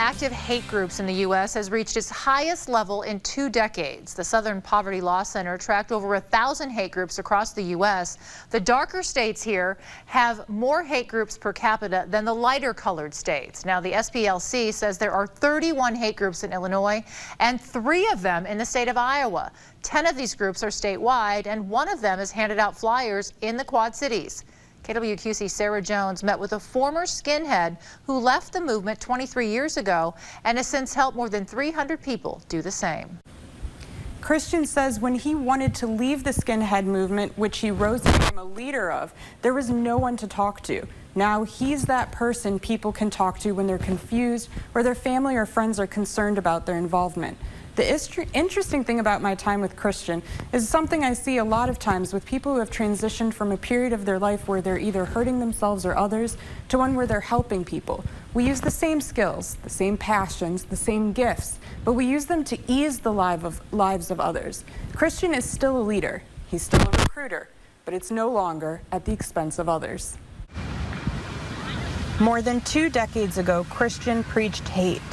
active hate groups in the U.S. has reached its highest level in 2 decades. The Southern Poverty Law Center tracked over 1,000 hate groups across the U.S. The darker states here have more hate groups per capita than the lighter colored states. Now, the SPLC says there are 31 hate groups in Illinois and 3 of them in the state of Iowa. 10 of these groups are statewide, and 1 of them has handed out flyers in the Quad Cities. KWQC's Sarah Jones met with a former skinhead who left the movement 23 years ago and has since helped more than 300 people do the same. Christian says when he wanted to leave the skinhead movement, which he rose to become a leader of, there was no one to talk to. Now he's that person people can talk to when they're confused or their family or friends are concerned about their involvement. The interesting thing about my time with Christian is something I see a lot of times with people who have transitioned from a period of their life where they're either hurting themselves or others to one where they're helping people. We use the same skills, the same passions, the same gifts, but we use them to ease the lives of others. Christian is still a leader. He's still a recruiter, but it's no longer at the expense of others. More than 2 decades ago, Christian preached hate.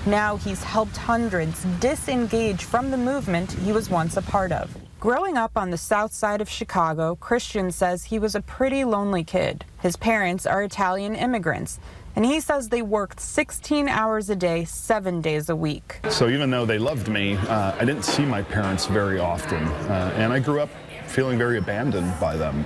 Now he's helped hundreds disengage from the movement he was once a part of. Growing up on the south side of Chicago, Christian says he was a pretty lonely kid. His parents are Italian immigrants, and he says they worked 16 hours a day, 7 days a week. So even though they loved me, I didn't see my parents very often, and I grew up feeling very abandoned by them.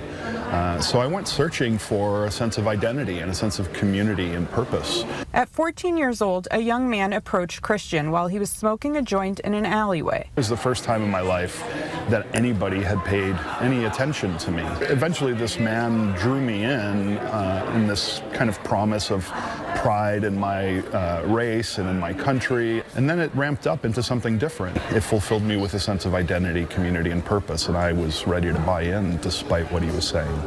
So I went searching for a sense of identity and a sense of community and purpose. At 14 years old, a young man approached Christian while he was smoking a joint in an alleyway. It was the first time in my life that anybody had paid any attention to me. Eventually this man drew me in this kind of promise of pride in my race and in my country, and then it ramped up into something different. It fulfilled me with a sense of identity, community, and purpose, and I was ready to buy in despite what he was saying.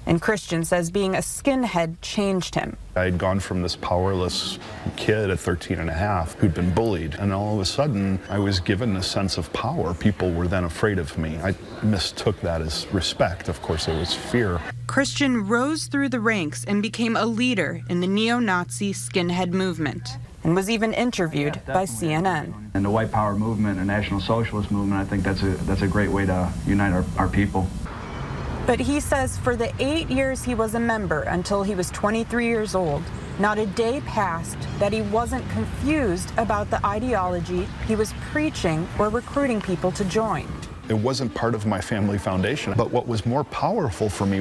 And Christian says being a skinhead changed him. I had gone from this powerless kid at 13 and a half who'd been bullied, and all of a sudden I was given a sense of power. People were then afraid of me. I mistook that as respect. Of course, it was fear. Christian rose through the ranks and became a leader in the Neo-Nazi Skinhead movement, and was even interviewed by CNN. And the white power movement and national socialist movement, I think that's a great way to unite our people. But he says for the 8 years he was a member until he was 23 years old, not a day passed that he wasn't confused about the ideology he was preaching or recruiting people to join. It wasn't part of my family foundation, but what was more powerful for me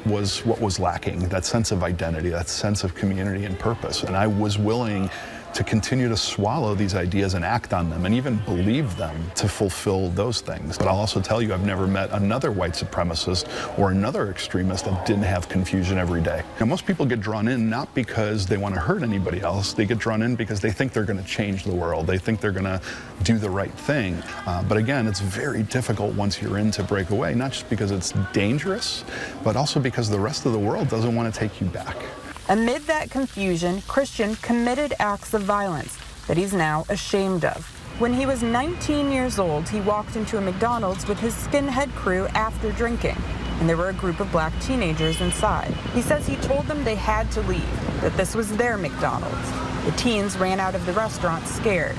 was what was lacking, that sense of identity, that sense of community and purpose. And I was willing to continue to swallow these ideas and act on them and even believe them to fulfill those things. But I'll also tell you, I've never met another white supremacist or another extremist that didn't have confusion every day. Now, most people get drawn in not because they want to hurt anybody else. They get drawn in because they think they're going to change the world. They think they're going to do the right thing. But again, it's very difficult once you're in to break away, not just because it's dangerous, but also because the rest of the world doesn't want to take you back. Amid that confusion, Christian committed acts of violence that he's now ashamed of. When he was 19 years old, he walked into a McDonald's with his skinhead crew after drinking, and there were a group of black teenagers inside. He says he told them they had to leave, that this was their McDonald's. The teens ran out of the restaurant scared.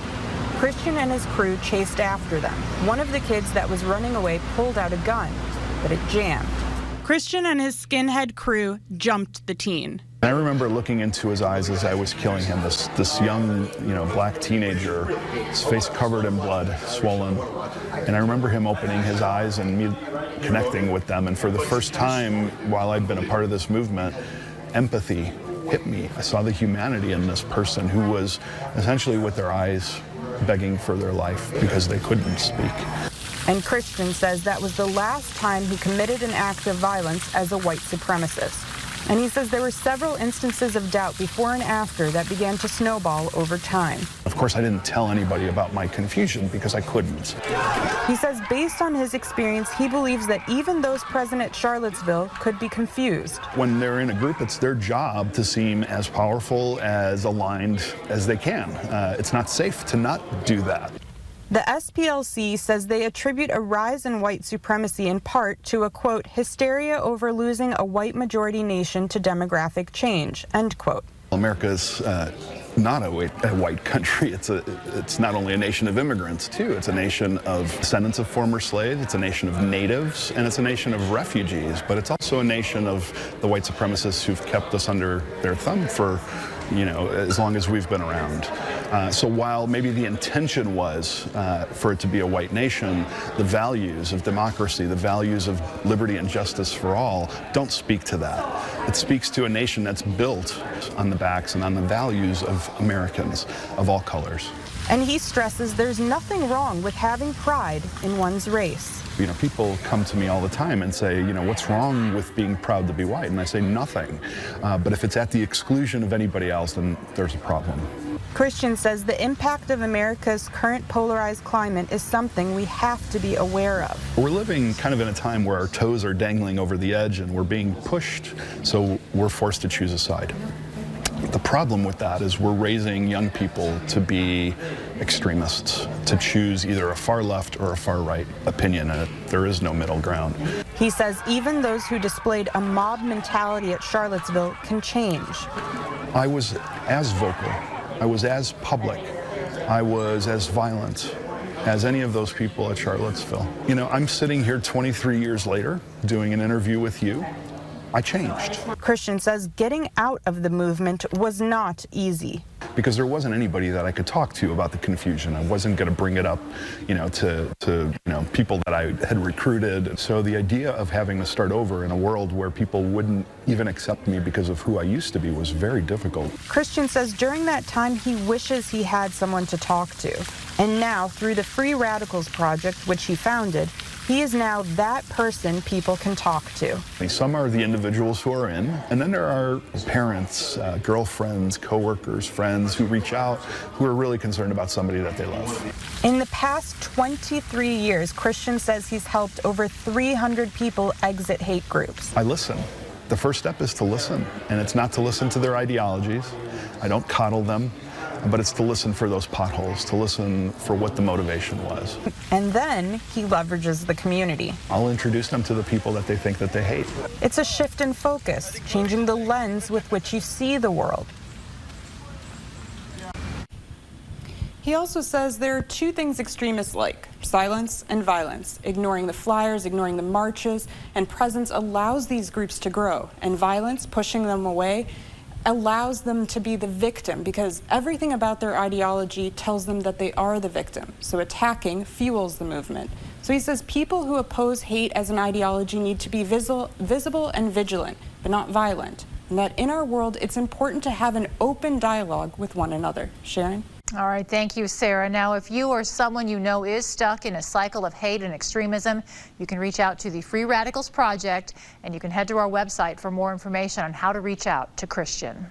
Christian and his crew chased after them. One of the kids that was running away pulled out a gun, but it jammed. Christian and his skinhead crew jumped the teen. I remember looking into his eyes as I was killing him, this young, black teenager, his face covered in blood, swollen. And I remember him opening his eyes and me connecting with them. And for the first time, while I'd been a part of this movement, empathy hit me. I saw the humanity in this person who was essentially with their eyes begging for their life because they couldn't speak. And Christian says that was the last time he committed an act of violence as a white supremacist. And he says there were several instances of doubt before and after that began to snowball over time. Of course, I didn't tell anybody about my confusion because I couldn't. He says based on his experience, he believes that even those present at Charlottesville could be confused. When they're in a group, it's their job to seem as powerful, as aligned as they can. It's not safe to not do that. The SPLC says they attribute a rise in white supremacy in part to a, quote, hysteria over losing a white majority nation to demographic change, end quote. America's not a white country. It's not only a nation of immigrants, too. It's a nation of descendants of former slaves. It's a nation of natives, and it's a nation of refugees. But it's also a nation of the white supremacists who've kept us under their thumb for, as long as we've been around. So while maybe the intention was for it to be a white nation, the values of democracy, the values of liberty and justice for all don't speak to that. It speaks to a nation that's built on the backs and on the values of Americans of all colors. And he stresses there's nothing wrong with having pride in one's race. People come to me all the time and say, what's wrong with being proud to be white? And I say nothing. But if it's at the exclusion of anybody else, then there's a problem. Christian says the impact of America's current polarized climate is something we have to be aware of. We're living kind of in a time where our toes are dangling over the edge and we're being pushed, so we're forced to choose a side. The problem with that is we're raising young people to be extremists, to choose either a far left or a far right opinion, and there is no middle ground. He says even those who displayed a mob mentality at Charlottesville can change. I was as vocal, I was as public, I was as violent as any of those people at Charlottesville. I'm sitting here 23 years later doing an interview with you. I changed. Christian says getting out of the movement was not easy. Because there wasn't anybody that I could talk to about the confusion. I wasn't going to bring it up, to people that I had recruited. So the idea of having to start over in a world where people wouldn't even accept me because of who I used to be was very difficult. Christian says during that time he wishes he had someone to talk to. And now, through the Free Radicals Project, which he founded, he is now that person people can talk to. Some are the individuals who are in, and then there are parents, girlfriends, coworkers, friends who reach out who are really concerned about somebody that they love. In the past 23 years, Christian says he's helped over 300 people exit hate groups. I listen. The first step is to listen, and it's not to listen to their ideologies. I don't coddle them. But it's to listen for those potholes, to listen for what the motivation was. And then he leverages the community. I'll introduce them to the people that they think that they hate. It's a shift in focus, changing the lens with which you see the world. He also says there are two things extremists like: silence and violence. Ignoring the flyers, ignoring the marches, and presence allows these groups to grow. And violence, pushing them away, allows them to be the victim, because everything about their ideology tells them that they are the victim. So attacking fuels the movement. So he says people who oppose hate as an ideology need to be visible and vigilant, but not violent. And that in our world, it's important to have an open dialogue with one another. Sharon? All right, thank you, Sarah. Now, if you or someone you know is stuck in a cycle of hate and extremism, you can reach out to the Free Radicals Project, and you can head to our website for more information on how to reach out to Christian.